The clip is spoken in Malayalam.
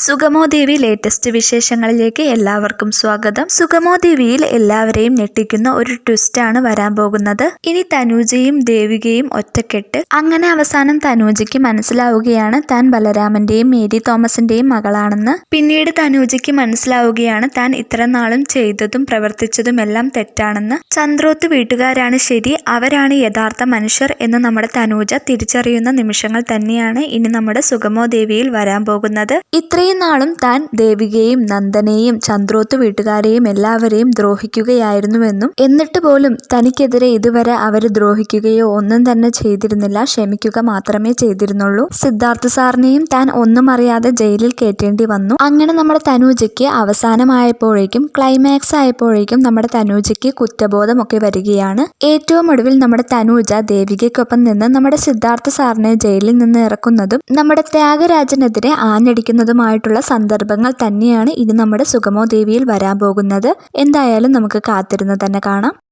സുഗമോ ദേവി ലേറ്റസ്റ്റ് വിശേഷങ്ങളിലേക്ക് എല്ലാവർക്കും സ്വാഗതം. സുഗമോ ദേവിയിൽ എല്ലാവരെയും ഞെട്ടിക്കുന്ന ഒരു ട്വിസ്റ്റാണ് വരാൻ പോകുന്നത്. ഇനി തനൂജയും ദേവികയും ഒറ്റക്കെട്ട്. അങ്ങനെ അവസാനം തനൂജയ്ക്ക് മനസ്സിലാവുകയാണ് താൻ ബലരാമന്റെയും മേരി തോമസിന്റെയും മകളാണെന്ന്. പിന്നീട് തനൂജയ്ക്ക് മനസ്സിലാവുകയാണ് താൻ ഇത്ര നാളും ചെയ്തതും പ്രവർത്തിച്ചതും എല്ലാം തെറ്റാണെന്ന്. ചന്ദ്രോത്ത് വീട്ടുകാരാണ് ശരി, അവരാണ് യഥാർത്ഥ മനുഷ്യർ എന്ന് നമ്മുടെ തനൂജ തിരിച്ചറിയുന്ന നിമിഷങ്ങൾ തന്നെയാണ് ഇനി നമ്മുടെ സുഗമോ ദേവിയിൽ വരാൻ പോകുന്നത്. ഇത്രയും നാളും താൻ ദേവികയെയും നന്ദനെയും ചന്ദ്രോത്ത് വീട്ടുകാരെയും എല്ലാവരെയും ദ്രോഹിക്കുകയായിരുന്നുവെന്നും എന്നിട്ട് പോലും തനിക്കെതിരെ ഇതുവരെ അവർ ദ്രോഹിക്കുകയോ ഒന്നും തന്നെ ചെയ്തിരുന്നില്ല, ക്ഷമിക്കുക മാത്രമേ ചെയ്തിരുന്നുള്ളൂ. സിദ്ധാർത്ഥ സാറിനെയും താൻ ഒന്നും അറിയാതെ ജയിലിൽ കയറ്റേണ്ടി വന്നു. അങ്ങനെ നമ്മുടെ തനൂജയ്ക്ക് അവസാനമായപ്പോഴേക്കും ക്ലൈമാക്സ് ആയപ്പോഴേക്കും നമ്മുടെ തനൂജയ്ക്ക് കുറ്റബോധമൊക്കെ വരികയാണ്. ഏറ്റവും ഒടുവിൽ നമ്മുടെ തനൂജ ദേവികയ്ക്കൊപ്പം നിന്ന് നമ്മുടെ സിദ്ധാർത്ഥ സാറിനെ ജയിലിൽ നിന്ന് ഇറക്കുന്നതും നമ്മുടെ ത്യാഗരാജനെതിരെ ആഞ്ഞടിക്കുന്നതുമായിട്ടുള്ള സന്ദർഭങ്ങൾ തന്നെയാണ് ഇനി നമ്മുടെ സുഗമോ ദേവിയിൽ വരാൻ പോകുന്നത്. എന്തായാലും നമുക്ക് കാത്തിരുന്ന് തന്നെ കാണാം.